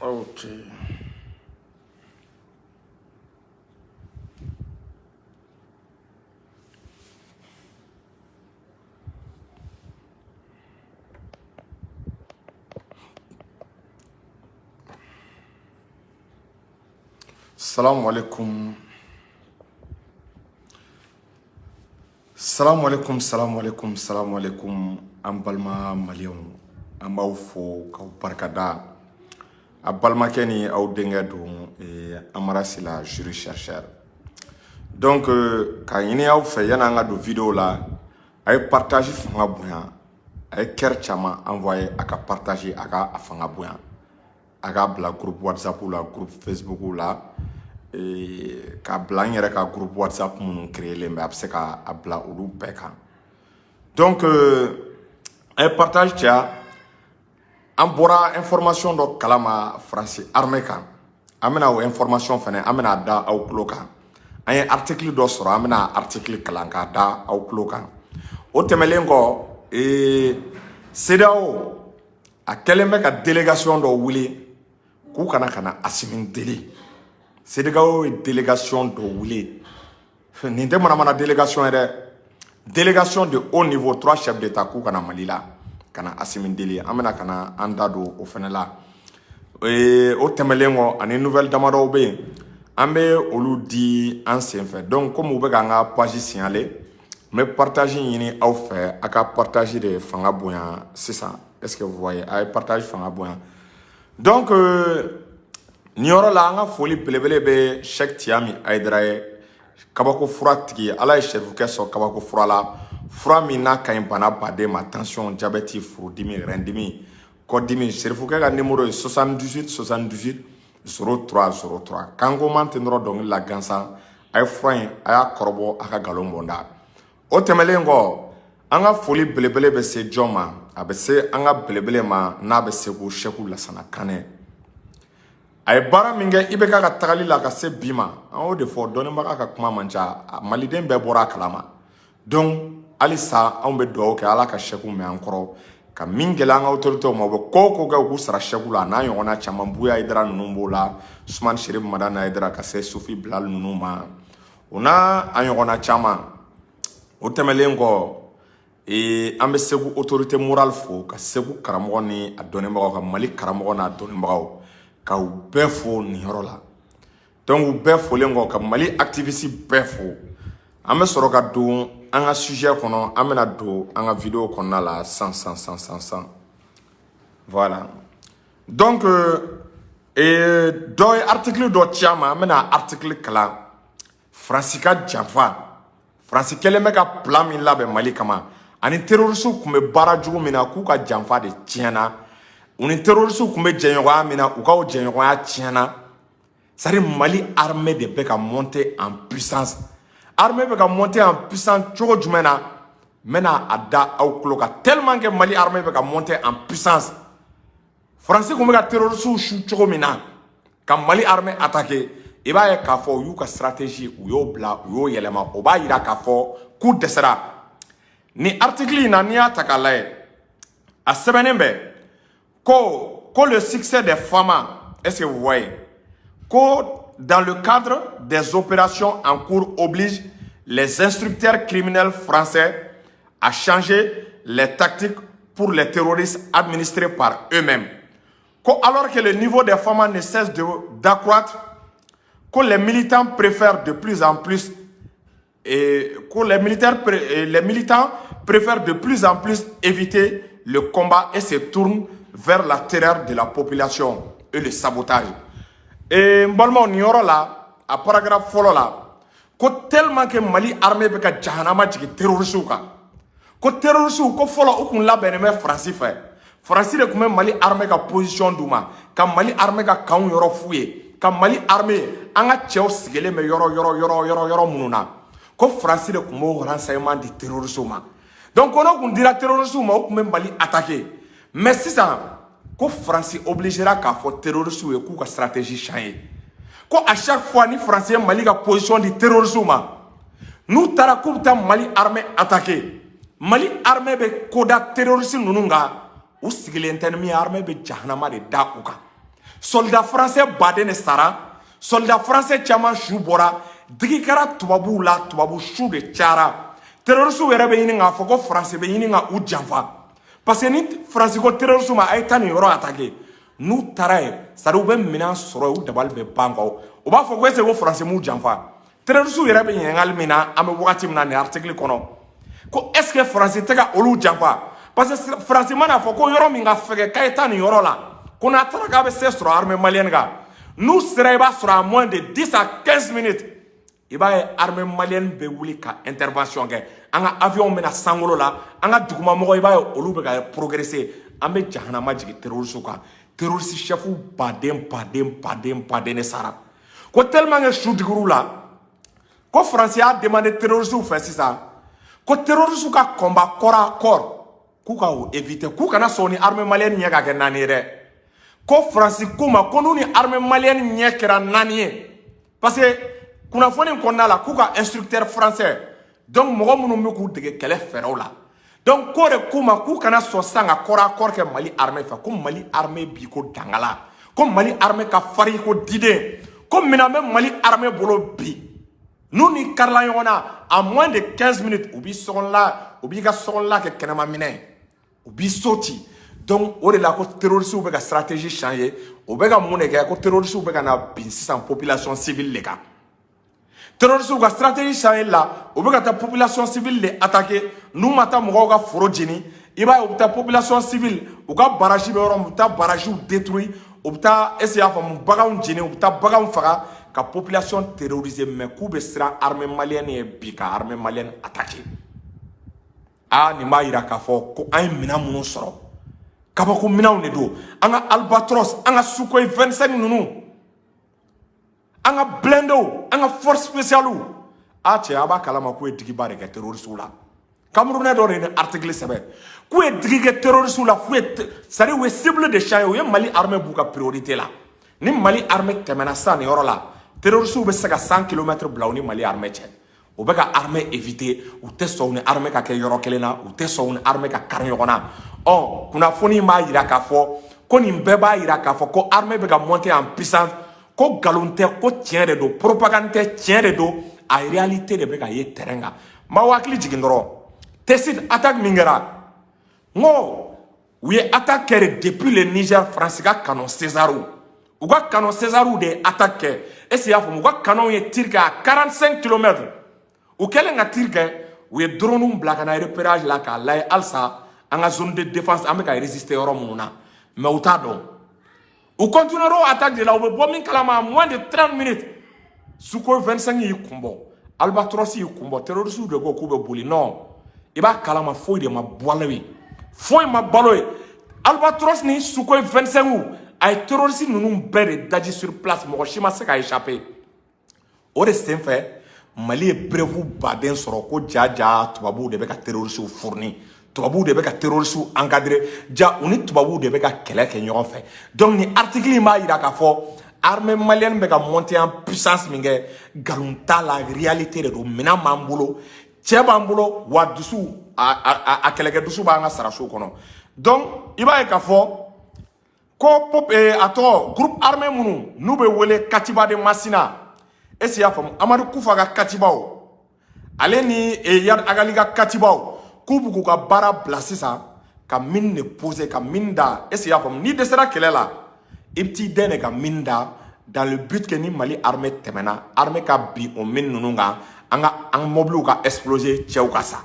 Ok. Salam alaikum. Salam alaikum, salam alaikum, salam alaikum. Ambalma malion. Ambaufo kauparkada. Abalma keni au dengadou et amarasi la jury chercheur. Donc, quand il y a fait yana do vidéo là, ay partager fanga bouya, ay ker chama envoyer aka partager aka afanga bouya. Aka bla groupe WhatsApp ou la groupe Facebook ou là. Et ka bla yɛrɛ ka groupe WhatsApp minnu créer len bɛ a bɛ se ka a bla olu bɛɛ kan. Donc un partage cɛ an bɔra information dɔ kalama France armée kan. An bɛna o information fɛnɛ an bɛna da aw tulo kan. An ye article dɔ sɔrɔ an bɛna article kalan k'a da aw tulo kan. O tɛmɛlen kɔ CEDEAO a kɛlen bɛ ka délégation dɔ wuli k'u kana Assimi Deli. CEDEAO est délégation de Oulé. Nin tɛ mana délégation yɛrɛ. Délégation de haut niveau 3 chefs d'état k'u kana Mali la kana Assimi Deli. An bɛna kana an da don o fɛnɛ la. O tɛmɛlen kɔ ani nouvelle damadɔw bɛ yen. An bɛ olu di an senfɛ. Donc comme u bɛ k'an ka page signaler, n bɛ partage ɲini aw fɛ a ka partage de fanga bonya sisan. Est-ce que vous voyez? A ye partage fanga bonya. Donc ni yɔrɔ la an ka foli belebele bɛ Cheikh Tiyami Ayidara ye kabako fura tigi ala ye sɛrifukɛ sɔrɔ kabako fura la fura min n'a ka ɲi bana baden ma tension diabète furudimi rɛndimi kɔdimi sɛrifukɛ ka numéro ye 78 78 03 03 kanko man tɛ nɔrɔ dɔnkili la gansan a ye fura in a y'a kɔrɔbɔ a ka galon bɔnda o tɛmɛlen kɔ an ka foli belebele bɛ se jɔn ma a bɛ se an ka belebele ma n'a bɛ se ko Cheikh Lasana Kanɛ a ye baara min kɛ IBK ka tagali la ka se bi ma an y'o de fɔ dɔnnibaga ka kuma man ca maliden bɛɛ bɔra a kalama donc halisa anw bɛ dugawu kɛ ala ka Cheikh mɛn an kɔrɔ ka min gɛlɛ an ka autorités ma u bɛ ko o ko kɛ u k'u sara Cheikh la n'a ɲɔgɔnna caman Buya Ayidara ninnu b'o la Usumani Sherif Madani Ayidara ka se Sufi Bilal ninnu ma o n'a a ɲɔgɔnna caman o tɛmɛlen kɔ an bɛ Segu autorité morale fo ka Segu karamɔgɔ ni a dɔnnibagaw ka Mali karamɔgɔ n'a dɔnnibagaw ka u bɛɛ fo nin yɔrɔ la donc u bɛɛ folen kɔ ka Mali activiste bɛɛ fo an bɛ sɔrɔ ka don an ka sujet kɔnɔ an bɛna don an ka vidéo kɔnɔna la san voilà donc dɔ ye article dɔ ci an ma an bɛna article kalan Faransi ka janfa Faransi kɛlen bɛ ka plan min labɛn Mali kama ani terroristes tun bɛ baara jugu min na k'u ka janfa de tiɲɛna u ni terroristes tun bɛ jɛɲɔgɔnya min na u ka o jɛɲɔgɔnya tiɲɛna c'est-à-dire Mali armée de bɛ ka monter en puissance armée bɛ ka monter en puissance cogo jumɛn na n bɛna a da aw tulo kan tellement que Mali armée bɛ ka monter en puissance Faransi tun bɛ ka terroristes su cogo min na ka Mali armée attaquer i b'a ye k'a fɔ u y'u ka stratégie u y'o bila u y'o yɛlɛma o b'a yira k'a fɔ k'u dɛsɛra ni article in na n'i y'a ta k'a lajɛ a sɛbɛnnen bɛ que le succès des FAMA, est-ce que vous voyez, que dans le cadre des opérations en cours oblige les instructeurs criminels français à changer les tactiques pour les terroristes administrés par eux-mêmes. Alors que le niveau des FAMA ne cesse d'accroître, que les militants préfèrent de plus en plus les militants préfèrent de plus en plus éviter le combat et se tournent vers la terreur de la population et le sabotage. Et Mbalma Nioro là, à paragraphe follow là, que tellement que Mali armée beka jahanama jigi terroristes ka. Que terroristes ko follow ou qu'on la beneme Franci fait. Franci de comme Mali armée ka position duma, ka Mali armée ka kaun yoro fouye, ka Mali armée anga cheo sigele me yoro mununa. Que Franci de comme renseignement de terroristes ma. Donc on a qu'on dira terroristes ma ou même Mali attaquer. Mais si ça, que France obligera qu'à faire terroristes ou que la stratégie change. Que à chaque fois, ni Français Mali a position de terrorisme, nous tarakou ta Mali armée attaqué. Mali armée be koda terrorisme nunga ou sigil ennemi armée be jahanama de da uka. soldat français baden sara soldat français caman su bɔra digi kɛra tubabuw la tubabu su de cayara terroriste yɛrɛ bɛ ɲini k'a fɔ ko français bɛ ɲini ka u janfa parce que ni français ko terroriste ma a ye taa nin yɔrɔ attaquer n'u taara yen c'est-à-dire u bɛ minɛn sɔrɔ u dabali bɛ ban kɔ u b'a fɔ ko est-ce que ko français m'u janfa terroriste yɛrɛ bɛ ɲininkali min na an bɛ wagati min na nin article kɔnɔ ko est-ce que français tɛ ka olu janfa parce que français mana fɔ ko yɔrɔ min ka fɛgɛ k'a ye taa nin yɔrɔ la ko n'a taara k'a bɛ se sɔrɔ armée malienne kan n'u sera i b'a sɔrɔ à moins de 10 à 15 minutes i b'a ye armée malienne bɛ wuli ka intervention kɛ an ka avion bɛna sankolo la an ka dugumamɔgɔ i b'a ye olu bɛ ka progresser an bɛ jahanama jigin terroriste kan terroriste chef baden de sara ko tellement que su digir'u la ko français y'a demandé terroriste fɛ sisan ko terroriste ka combat corps à corps k'u ka o éviter k'u kana sɔn ni armée malienne ɲɛ ka kɛ 4 ye dɛ ko France ko ma ko n'u ni armée malienne ɲɛ kɛra 4 ye parce que kunnafoni kɔnɔna la k'u ka instructeur français donc mɔgɔ minnu bɛ k'u dege kɛlɛ fɛɛrɛw la donc ko de k'u ma k'u kana sɔn sisan ka corps à corps kɛ Mali armée fɛ ko Mali armée bi ko dangala ko Mali armée ka farin ko diden ko minɛn bɛ Mali armée bolo bi n'u ni karila ɲɔgɔn na à moins de 15 minutes u b'i sɔgɔnla u b'i ka sɔgɔnla kɛ kɛnɛma minɛ u b'i sauter donc o de la ko terroristes bɛ ka stratégie changer o bɛ ka mun de kɛ ko terroristes bɛ ka na bin sisan population civile de kan terroristes ka stratégie changer la o bɛ ka taa population civile de attaquer n'u ma taa mɔgɔw ka foro jeni i b'a ye u bɛ taa population civile u ka barrage bɛ yɔrɔ min u bɛ taa barrage détruire u bɛ taa est-ce que y'a faamu baganw jeni u bɛ taa baganw faga ka population terroriser mais k'u bɛ siran armée malienne ye bi ka armée malienne attaquer nin b'a yira k'a fɔ ko an ye minɛn minnu sɔrɔ kabako minɛnw de don an ka albatros an ka sukhoi 25 ninnu an ka blindew an ka force spéciale cɛ a b'a kalama k'u ye digiba de kɛ terroriste la camerounais dɔ de ye article sɛbɛn k'u ye digi kɛ terroriste la c'est-à-dire u ye cible de champ u ye Mali armée b'u ka priorité la ni Mali armée tɛmɛna sisan nin yɔrɔ la terroriste bɛ se ka 100 km bila u ni Mali armée cɛ u bɛ ka armée éviter u tɛ sɔn u ni armée ka kɛ yɔrɔ kelen na u tɛ sɔn u ni armée ka kari ɲɔgɔn na kunnafoni b'a yira k'a fɔ ko nin bɛɛ b'a yira k'a fɔ ko armée bɛ ka monter en puissance ko nkalon tɛ ko tiɲɛ de don propagande tɛ tiɲɛ de don a réalité de bɛ ka ye terrain kan n b'aw hakili jigin dɔrɔn Tessit attaque min kɛra n ko u ye attaque kɛ depuis le Niger France ka canon César u ka canon César de attaque kɛ est-ce que y'a faamu u ka canon ye tir kɛ à 45 km u kɛlen ka tir kɛ u ye drone bila ka na repérage la k'a lajɛ halisa an ka zone de défense an bɛ ka résister yɔrɔ minnu na mais u t'a dɔn u continueront attaque de la u bɛ bɔ min kalama à moins de 30 minutes Sukhoi 25 y'i kun bɔ albatros y'i kun bɔ terroristes de ko k'u bɛ boli non i b'a kalama foyi de ma balo ye foyi ma balo ye albatros ni Sukhoi 25 a ye terroristes ninnu bɛɛ de daji sur place mɔgɔ si ma se ka échapper o de senfɛ Mali ye preuve baden sɔrɔ ko jaja tubabuw de bɛ ka terroristes fournir tubabuw de bɛ ka terroristes encadrer ja u ni tubabuw de bɛ ka kɛlɛ kɛ ɲɔgɔn fɛ donc ni article in b'a yira k'a fɔ armée malienne bɛ ka monter en puissance min kɛ nkalon t'a la réalité de don minɛn b'an bolo cɛ b'an bolo wa dusu a kɛlɛkɛ dusu b'an ka saraso kɔnɔ donc i b'a ye k'a fɔ ko a tɔgɔ groupe armé minnu n'u bɛ wele Katiba de Masina est-ce que y'a faamu Amadu Kufa ka Katibaw ale ni Yad Agali ka Katibaw k'u b'u ka baara bila sisan ka mine de poser ka mine da est-ce que y'a faamu ni dɛsɛra kɛlɛ la i bɛ t'i dɛn de ka mine da dans le but que ni Mali armée tɛmɛna armée ka bin o mine ninnu kan an mobiliw ka exploser cɛw ka sa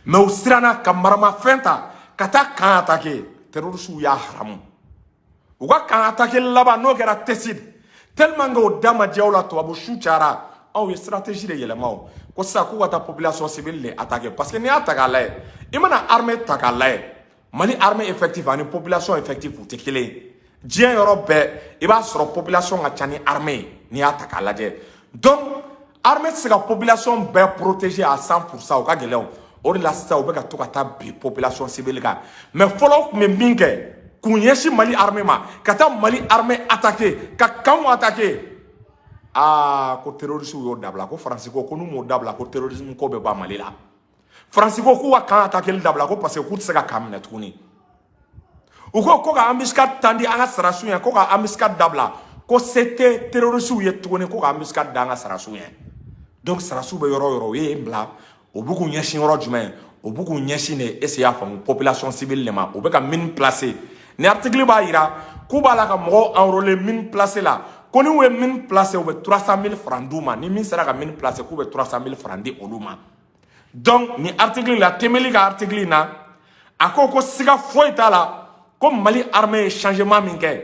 mais u siranna ka maramafɛn ta ka taa kan attaquer terroristes y'a haramu u ka kan attaquer laban n'o kɛra Tessit tellement que o da ma diya u la tubabu su cayara aw ye stratégie de yɛlɛma o ko sisan k'u ka taa population civile de attaquer parce que n'i y'a ta k'a lajɛ i mana armée ta k'a lajɛ Mali armée effective ani population effective u tɛ kelen ye diɲɛ yɔrɔ bɛɛ i b'a sɔrɔ population ka ca ni armée n'i y'a ta k'a lajɛ donc armée tɛ se ka population bɛɛ protéger à 100% o ka gɛlɛn o de la sisan u bɛ ka to ka taa bin population civile kan mais fɔlɔ tun bɛ min kɛ k'u ɲɛsin Mali armée ma ka taa Mali armée attaquer ka kanw attaquer ko terroristes y'o dabila ko France ko n'u m'o dabila ko terrorisme ko bɛ ban Mali la France ko k'u ka kan attaquer dabila ko parce que k'u tɛ se ka kan minɛ tuguni u ko ka embuscade tandi an ka sarasu ye ko ka embuscade dabla ko c'était terroriste ye tuguni ko ka embuscade da an ka sarasu ye donc sarasu be yɔrɔ yɔrɔ ye bla o bu ku ɲɛsin yɔrɔ jumɛn o bu ku ɲɛsin de ese y'a faamu population civile le ma o be ka mine placer ni article b'a yira k'u b'a la ka mɔgɔw enrôler mine placer la ko ni u ye mine placer u be 300,000 francs d'u ma ni min sera ka mine placer k'u be 300,000 francs di olu ma donc ni article la temeli ka article na a ko siga foyi t'a la ko Mali armée ye changement min kɛ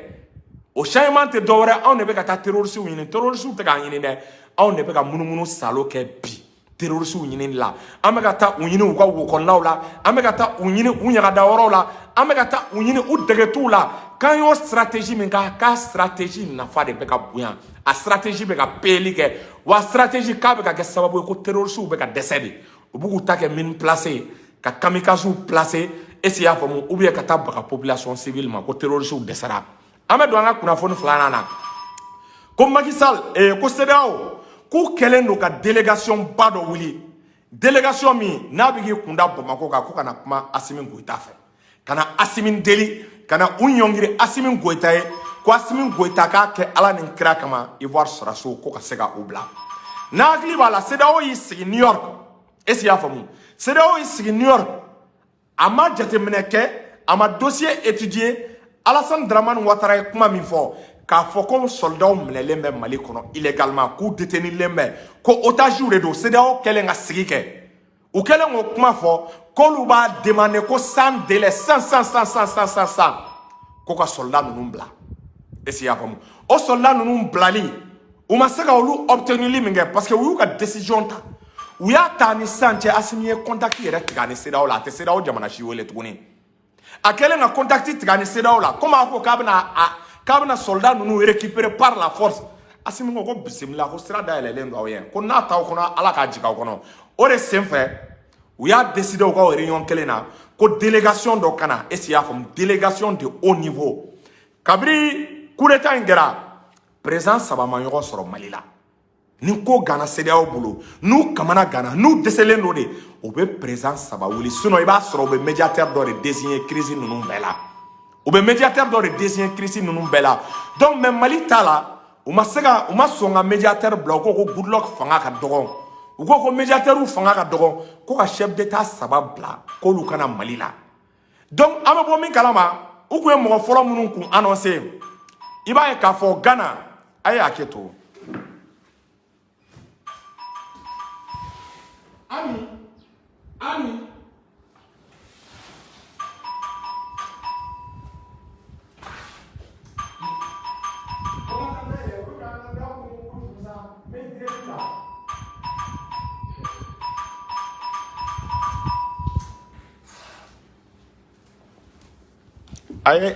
o changement tɛ dɔwɛrɛ anw de bɛ ka taa terroristes ɲini terroristes tɛ k'an ɲini dɛ anw de bɛ ka munumunu salo kɛ bi terroristes ɲini la an bɛ ka taa u ɲini u ka wokɔnɔnaw la an bɛ ka taa u ɲini u ɲagada yɔrɔw la an bɛ ka taa u ɲini u dɛgɛtuw la k'an y'o stratégie min k'a k'a stratégie nafa de bɛ ka bonya a stratégie bɛ ka payeli kɛ wa stratégie k'a bɛ ka kɛ sababu ye ko terroristes bɛ ka dɛsɛ de u b'u k'u ta kɛ mine placer ka kamikazes placer ese y'a faamu ou bien ka taa baga population civile ma ko terroristes dɛsɛra an bɛ don an ka kunnafoni filanan na ko Macky Sall ko CEDEAO k'u kɛlen don ka délégation ba dɔ wuli délégation min n'a bɛ k'i kunda Bamako kan ko ka na kuma Assimi Goïta fɛ ka na Assimi deli ka na u ɲɔngiri Assimi Goïta ye ko Assimi Goïta k'a kɛ Ala ni kira kama Ivoire sɔrɔsiw ko ka se ka u bila n'a hakili b'a la CEDEAO y'i sigi New York est-ce y'a faamu CEDEAO y'i sigi New York a ma jateminɛ kɛ a ma dossier étudié Alassane Dramane Ouattara ye kuma min fɔ k'a fɔ ko soldats minɛlen bɛ Mali kɔnɔ illégalement k'u détenilen bɛ ko otages de don CEDEAO kɛlen ka sigi kɛ u kɛlen k'o kuma fɔ k'olu b'a demander ko sans délai sans ko ka soldats ninnu bila est-ce que y'a faamu o soldats ninnu bilali u ma se ka olu obtenir min kɛ parce que u y'u ka décision ta u y'a ta ni sisan cɛ Assimi ye contact yɛrɛ tigɛ ni CEDEAO la a tɛ CEDEAO jamana si wele tuguni a kɛlen ka contact tigɛ ni CEDEAO la comme a ko k'a bɛna soldats ninnu récupérer par la force Assimi ko bisimila ko sira dayɛlɛlen don aw ye ko n'a t'aw kɔnɔ Ala k'a jigin aw kɔnɔ o de senfɛ u y'a décider u ka réunion kelen na ko délégation dɔ ka na est-ce que y'a faamu délégation de haut niveau kabiri coup d'état in kɛra président saba ma ɲɔgɔn sɔrɔ Mali la ni ko gana CEDEAO bolo n'u kamana gana n'u dɛsɛlen don de u bɛ président saba wuli sinon i b'a sɔrɔ u bɛ médiateur dɔ de désigner crise ninnu bɛɛ la u bɛ médiateur dɔ de désigner crise ninnu bɛɛ la donc mais Mali ta la u ma sɔn ka médiateur bila u ko Goodluck fanga ka dɔgɔ u ko médiateur fanga ka dɔgɔ ko ka chef d'état saba bila k'olu kana Mali la donc an bɛ bɔ min kalama u kun ye mɔgɔ fɔlɔ minnu kun annoncer i b'a ye k'a fɔ Ghana a ye hakɛ to Ami.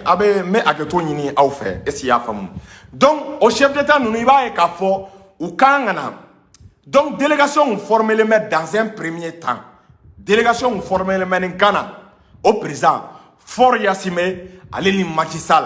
Abe me aketo ɲini aw fɛ est-ce que y'a faamu donc au chef d'état ninnu i b'a ye k'a fɔ u kan ka na donc délégation formée dans un premier temps délégation formée en Ghana au président Faure Gnassingbé ale ni Macky Sall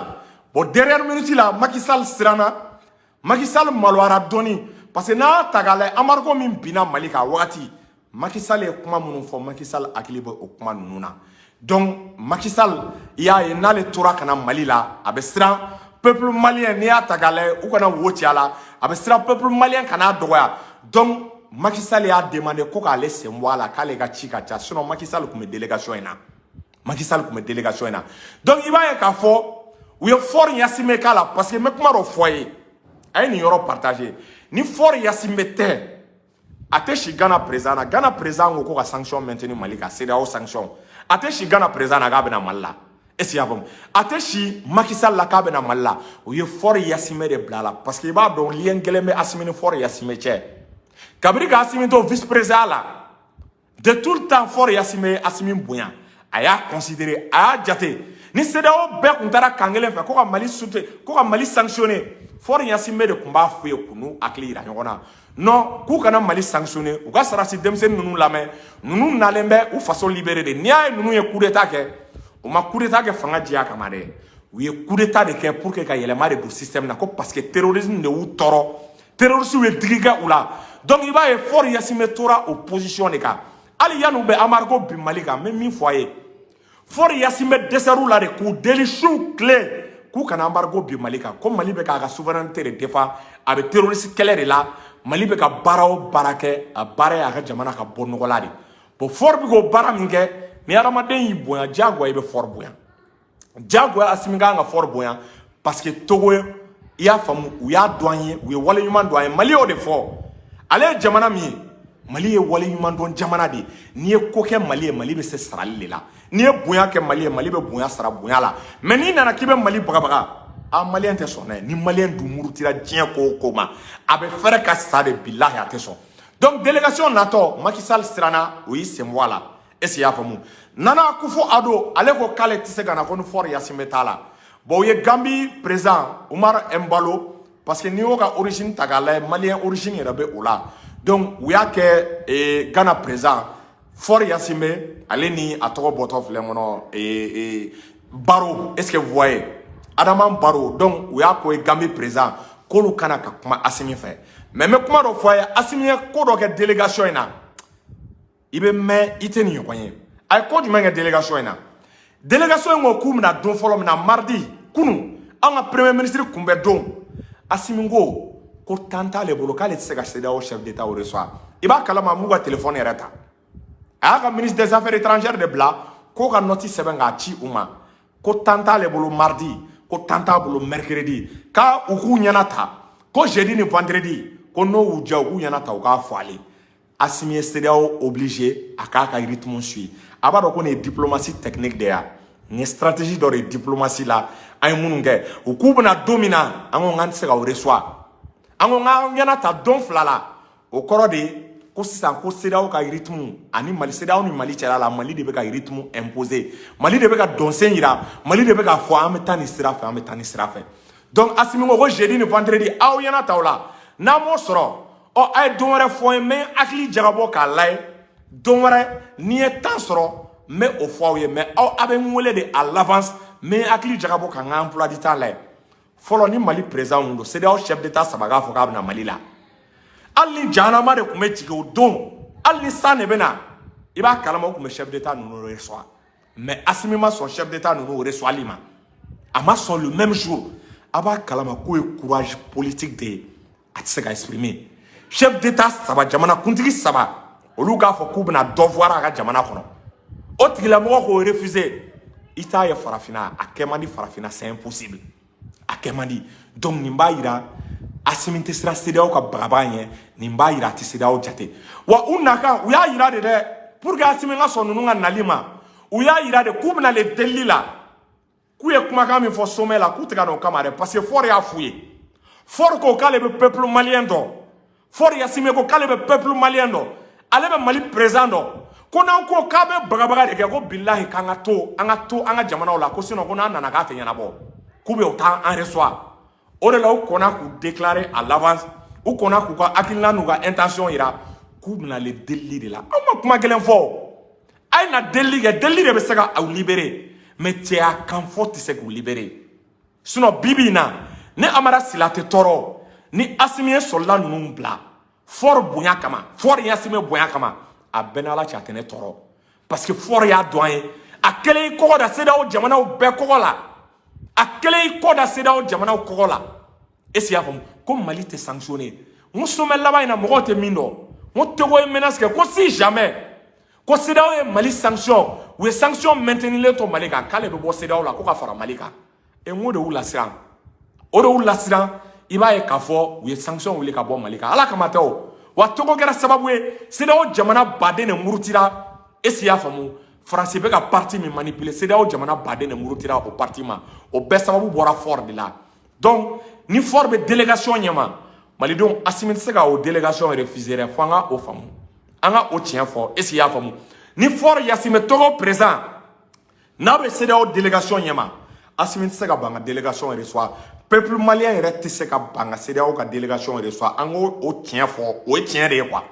bon dernière minute là Macky Sall siranna Macky Sall maloyara dɔɔni parce que n'a ta k'a lajɛ embargo min binna Mali kan wagati Macky Sall ye kuma minnu fɔ Macky Sall hakili bɛ o kuma ninnu na donc Macky Sall i y'a ye n'ale tora ka na Mali la a bɛ siran peuple malien n'i y'a ta k'a lajɛ u kana wo ci a la a bɛ siran peuple malien kana dɔgɔya donc Macky Sall y'a demandé ko k'ale sen bɔ a la k'ale ka ci ka ca sinon Macky Sall tun bɛ délégation in na donc i b'a ye k'a fɔ u ye Faure Gnassingbé k'a la parce que n bɛ kuma dɔ fɔ ye a ye nin yɔrɔ partager ni Faure Gnassingbé tɛ a tɛ si Ghana président na Ghana président ko ka sanction maintenir Mali kan CEDEAO sanction a tɛ si Ghana président na k'a bɛna Mali la est-ce que y'a faamu a tɛ si Macky Sall la k'a bɛna Mali la u ye Faure Gnassingbé de bila a la parce que i b'a dɔn lien gɛlɛn bɛ Assimi ni Faure Gnassingbé cɛ kabiri ka Assimi to vice président la de tout le temps Faure Gnassingbé Assimi bonya a y'a considéré a y'a jate ni CEDEAO bɛɛ kun taara kan kelen fɛ ko ka Mali soutenir ko ka Mali sanctionner Faure Gnassingbé de kun b'a f'u ye k'u n'u hakili yira ɲɔgɔn na non k'u kana Mali sanctionner u ka sarasi denmisɛnnin ninnu lamɛn ninnu nalen bɛ u faso libéré de n'i y'a ye ninnu ye coup d'état kɛ u ma coup d'état kɛ fanga diya kama dɛ u ye coup d'état de kɛ pour que ka yɛlɛma de don système na ko parce que terrorisme de y'u tɔɔrɔ terroristes ye digi kɛ u la donc i b'a ye Faure Gnassingbé tora opposition de kan hali yan'u bɛ embargo bin Mali kan n bɛ min fɔ a ye for Yassine deseru la de k'u deli su clé k'u kana embargo bi Mali kan ko Mali bɛ k'a ka souveraineté de défend a bɛ terroriste kɛlɛ de la Mali bɛ ka baara o baara kɛ a baara y'a ka jamana ka bɔ nɔgɔ la de bon for bɛ k'o baara min kɛ ni hadamaden y'i bonya diyagoya i bɛ for bonya diyagoya Assimi kan ka for bonya parce que Togo i y'a faamu u y'a dɔn an ye u ye wale ɲuman dɔn an ye Mali y'o de fɔ ale ye jamana min ye Mali ye wale ɲuman dɔn jamana de n'i ye ko kɛ Mali ye Mali bɛ se sarali de la n'i ye bonya kɛ Mali ye Mali bɛ bonya sara bonya la mais n'i nana k'i bɛ Mali bagabaga a Malien tɛ sɔn n'a ye ni Malien dun murutira diɲɛ ko o ko ma a bɛ fɛrɛ ka sa de bilahi a tɛ sɔn donc délégation natɔ Macky Sall siranna o y'i sen bɔ a la est-ce que i y'a faamu Nana Akufo-Addo ale ko k'ale tɛ se ka na ko ni for Yassine bɛ t'a la bon u ye Gambie président Umar Embalo parce que n'i y'o ka origine ta k'a lajɛ Malien origine yɛrɛ bɛ o la donc u y'a kɛ Ghana président for Yassine bɛ ale ni a tɔgɔ bɔtɔ filɛ kɔnɔ Barrow est-ce que vous voyez Adama Barrow donc u y'a ko ye Gambie président k'olu kana ka kuma Assimi fɛ mais n bɛ kuma dɔ fɔ a ye Assimi ye ko dɔ kɛ délégation in na i bɛ mɛn i tɛ nin ɲɔgɔn ye a ye ko jumɛn kɛ délégation in na délégation in ko k'u bɛna don fɔlɔ min na mardi kunu an ka premier ministre kunbɛ don Assimi ko temps t'ale bolo k'ale tɛ se ka CEDEAO chef d'état o reçoit i b'a kalama m'u ka téléphone yɛrɛ ta a y'a ka ministre des affaires étrangères de bila k'o ka nɔti sɛbɛn k'a ci u ma ko temps t'ale bolo mardi ko temps t'a bolo mercredi k'a u k'u ɲɛna ta ko jeudi ni vendredi ko n'o y'u diya u k'u ɲɛna ta u k'a fɔ ale Assimi ye CEDEAO obligé a k'a ka rythme suit a b'a dɔn ko nin ye diplomatie technique de ya nin ye stratégie dɔ de ye diplomatie la an ye minnu kɛ u k'u bɛna don min na an ko k'an tɛ se ka o reçoit an ko k'an ɲɛna ta don fila la o kɔrɔ de ye ko sisan ko CEDEAO ka rythme ani Mali CEDEAO ni Mali cɛla la Mali de bɛ ka rythme imposer Mali de bɛ ka dɔnsen yira Mali de bɛ ka fɔ an bɛ taa nin sira fɛ an bɛ taa nin sira fɛ donc Assimi ko jeudi ni vendredi aw ɲɛna ta o la n'an m'o sɔrɔ a ye don wɛrɛ fɔ n ye n bɛ hakili jagabɔ k'a lajɛ don wɛrɛ n'i ye temps sɔrɔ n bɛ o fɔ aw ye mais aw bɛ n wele de à l'avance n bɛ hakili jagabɔ ka n ka emploi du temps lajɛ fɔlɔ ni Mali président mun don CEDEAO chef d'état saba k'a fɔ k'a bɛna Mali la hali ni jahanama de tun bɛ jigin o don hali ni san de bɛ na i b'a kalama o tun bɛ chef d'état ninnu reçoit mais Assimi ma sɔn chef d'état ninnu reçoili ma a ma sɔn le même jour a b'a kalama k'o ye courage politique de ye a tɛ se ka exprimer chef d'état saba jamana kuntigi saba olu k'a fɔ k'u bɛna dɔ fɔ a ka jamana kɔnɔ o tigilamɔgɔ k'o refuser i t'a ye farafinna a kɛ man di farafinna c'est impossible a kɛ man di donc nin b'a yira Assimi tɛ siran CEDEAO ka bagabaga ɲɛ nin b'a yira a tɛ CEDEAO jate wa u nakan u y'a yira de dɛ pour que Assimi ka sɔn ninnu ka nali ma u y'a yira de k'u bɛna le delili la k'u ye kumakan min fɔ sommet la k'u tɛ ka na o kama dɛ parce que Faure y'a f'u ye Faure ko k'ale bɛ peuple malien dɔn Faure Yassine ko k'ale bɛ peuple malien dɔn ale bɛ Mali président dɔn ko n'an ko k'a bɛ bagabaga de kɛ ko bilahi k'an ka to an ka jamanaw la ko sinon ko n'an nana k'a tɛ ɲɛnabɔ k'u bɛ o t'an reçoit o de la u kɔnna k'u déclarer à l'avance u kɔnna k'u ka hakilina n'u ka intention yira k'u bɛna le delili de la aw ma kuma gɛlɛn fɔ a ye na delili kɛ delili de bɛ se ka aw libérer mais cɛya kan fɔ tɛ se k'u libérer sinon bibi in na ni Amara Sila tɛ tɔɔrɔ ni Assimi ye soldat ninnu bila Faure bonya kama Faure Yassine bonya kama a bɛɛ n'Ala cɛ a tɛ ne tɔɔrɔ parce que Faure y'a dɔn an ye a kɛlen i kɔgɔ da CEDEAO jamanaw bɛɛ kɔgɔ la a kɛlen i kɔ da CEDEAO jamanaw kɔgɔ la est-ce que i y'a faamu ko Mali tɛ sanctionné n ko sommet laban in na mɔgɔw tɛ min dɔn n ko Togo ye menace kɛ ko si jamais ko CEDEAO ye Mali sanction u ye sanction maintenilen to Mali kan k'ale bɛ bɔ CEDEAO la ko ka fara Mali kan et n ko de y'u lasiran o de y'u lasiran i b'a ye k'a fɔ u ye sanction wuli ka bɔ Mali kan ala kama tɛ o wa Togo kɛra sababu ye CEDEAO jamana baden de murutira est-ce que i y'a faamu Faransi bɛ ka parti min manipuler CEDEAO jamana baden de murutira o parti ma o bɛɛ sababu bɔra Faure de la donc ni Faure bɛ délégation ɲɛma malidenw Assimi tɛ se ka o délégation refuser dɛ fo an ka o faamu an ka o tiɲɛ fɔ est-ce que i y'a faamu ni Faure Yassine Togo président n'a bɛ CEDEAO délégation ɲɛma Assimi tɛ se ka ban ka délégation reçoit peuple malien yɛrɛ tɛ se ka ban ka CEDEAO ka délégation reçoit an k'o o tiɲɛ fɔ o ye tiɲɛ de ye quoi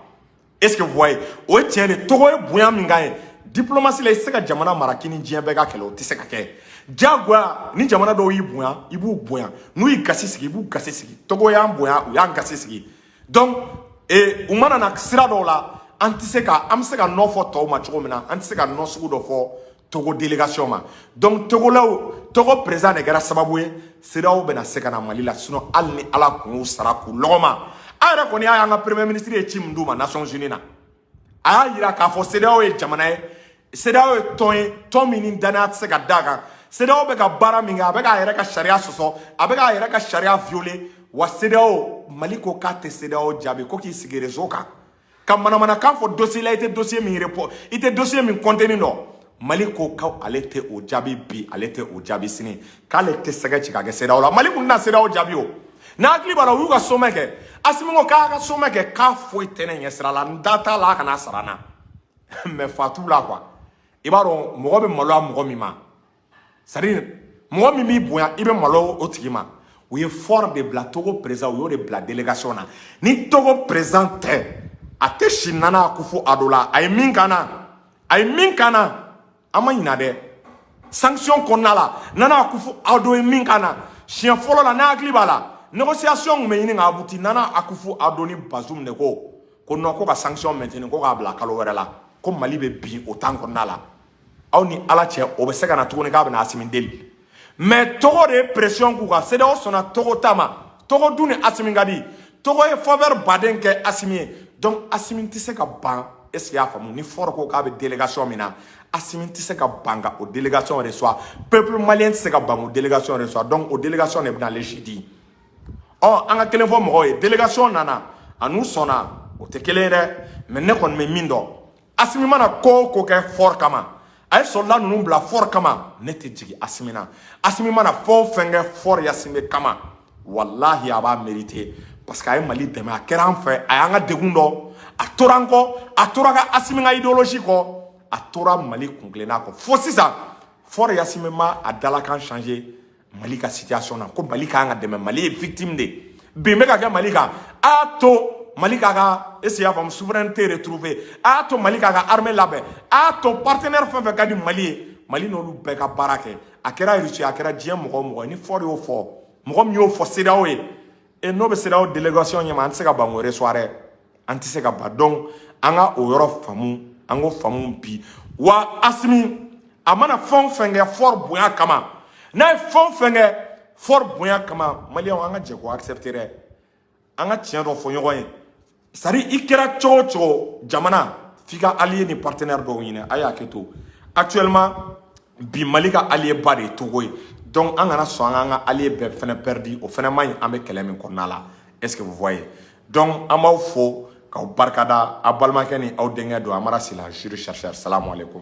est-ce que vous voyez o ye tiɲɛ de ye Togo ye bonya min kan ye diplomatie la i tɛ se ka jamana mara k'i ni diɲɛ bɛɛ ka kɛlɛ o tɛ se ka kɛ diyagoya ni jamana dɔw y'i bonya i b'u bonya n'u y'i gasi sigi i b'u gasi sigi Togo y'an bonya u y'an gasi sigi donc u mana na sira dɔw la an bɛ se ka nɔ fɔ tɔw ma cogo min na an tɛ se ka nɔ sugu dɔ fɔ Togo délégation ma donc Togo là Togo président de kɛra sababu ye CEDEAO bɛna se ka na Mali la sinon hali ni Ala kun y'u sara k'u lɔgɔma a yɛrɛ kɔni y'a y'an ka premier ministre ye ci min d'u ma Nations Unies na a y'a yira k'a fɔ CEDEAO ye jamana ye CEDEAO ye tɔn ye tɔn min ni danaya tɛ se ka d'a kan CEDEAO bɛ ka baara min kɛ a bɛ k'a yɛrɛ ka sariya sɔsɔ a bɛ k'a yɛrɛ ka sariya violer wa CEDEAO Mali ko k'a tɛ CEDEAO jaabi ko k'i sigi réseau kan ka manamanakan fɔ dossier la i tɛ dossier min report i tɛ dossier min contenu dɔn Mali ko k'ale tɛ o jaabi bi ale tɛ o jaabi sini k'ale tɛ sɛgɛ ci ka kɛ CEDEAO la Mali kun tɛna CEDEAO jaabi o n'a hakili b'a la u y'u ka sommet kɛ Assimi ko k'a ka sommet kɛ k'a foyi tɛ ne ɲɛsira la n da t'a la a kana sara n na mais Fatou la quoi i b'a dɔn mɔgɔ bɛ maloya mɔgɔ min ma c'est à dire mɔgɔ min b'i bonya i bɛ malo o tigi ma u ye fort de bila Togo président u y'o de bila délégation na ni Togo président tɛ a tɛ si Nana Akufo-Addo la a ye min k'an na an ma ɲinɛ dɛ sanction kɔnɔna la Nana Akufo-Addo ye min k'an na siɲɛ fɔlɔ la n'a hakili b'a la négociation tun bɛ ɲini k'a buti Nana Akufo-Addo ni Bazoum de ko non ko ka sanction maintenir ko k'a bila kalo wɛrɛ la ko Mali bɛ bin o temps kɔnɔna la aw ni Ala cɛ o bɛ se ka na tuguni k'a bɛna Assimi deli mais Togo de ye pression k'u kan CEDEAO sɔnna Togo ta ma Togo dun ni Assimi ka di Togo ye faveur baden kɛ Assimi ye donc Assimi tɛ se ka ban est-ce que y'a faamu ni fɔra ko k'a bɛ délégation min na Assimi tɛ se ka ban ka o délégation reçoit peuple malien tɛ se ka ban o délégation reçoit donc o délégation de bɛna ale jeudi an ka kelen fɔ mɔgɔw ye délégation nana a n'u sɔnna o tɛ kelen ye dɛ mais ne kɔni bɛ min dɔn Assimi mana ko o ko kɛ fort kama a ye soldat ninnu bila fort kama ne tɛ jigin Assimi na Assimi mana fɛn o fɛn kɛ fort Yassinbe kama wallahi a b'a mérité parce que a ye Mali dɛmɛ a kɛra an fɛ a y'an ka degun dɔn a tora an kɔ a tora ka Assimi ka idéologie kɔ a tora Mali kuntilenna kɔ fo sisan fort Yassinbe ma a dalakan changer Mali ka situation na ko Mali ka kan ka dɛmɛ Mali ye victime de bin bɛ ka kɛ Mali kan a y'a to Mali k'a ka est-ce que y'a faamu souveraineté retrouvée a y'a to Mali k'a ka armée labɛn a y'a to partenaire fɛn fɛn ka di Mali ye Mali n'olu bɛɛ ka baara kɛ a kɛra Russie a kɛra diɲɛ mɔgɔ o mɔgɔ ni fort y'o fɔ mɔgɔ min y'o fɔ CEDEAO ye et n'o bɛ CEDEAO délégation ɲɛma an tɛ se ka ban o reçoit dɛ an tɛ se ka ban donc an ka o yɔrɔ faamu an k'o faamu bi wa Assimi a mana fɛn o fɛn kɛ fort bonya kama n'a ye fɛn o fɛn kɛ fort bonya kama Maliyɛnw an ka jɛ k'o accepter dɛ an ka tiɲɛ dɔ fɔ ɲɔgɔn ye c'est à dire i kɛra cogo o cogo jamana f'i ka allié ni partenaire dɔw ɲini a y'a kɛ to actuellement bi Mali ka allié ba de ye Togo ye donc an kana sɔn an ka allié bɛɛ fɛnɛ perdu o fɛnɛ man ɲi an bɛ kɛlɛ min kɔnɔna la est-ce que vous voyez donc an b'aw fo k'aw barikada a balimakɛ ni aw denkɛ don Amara Sila juge chercheur salamu alaikum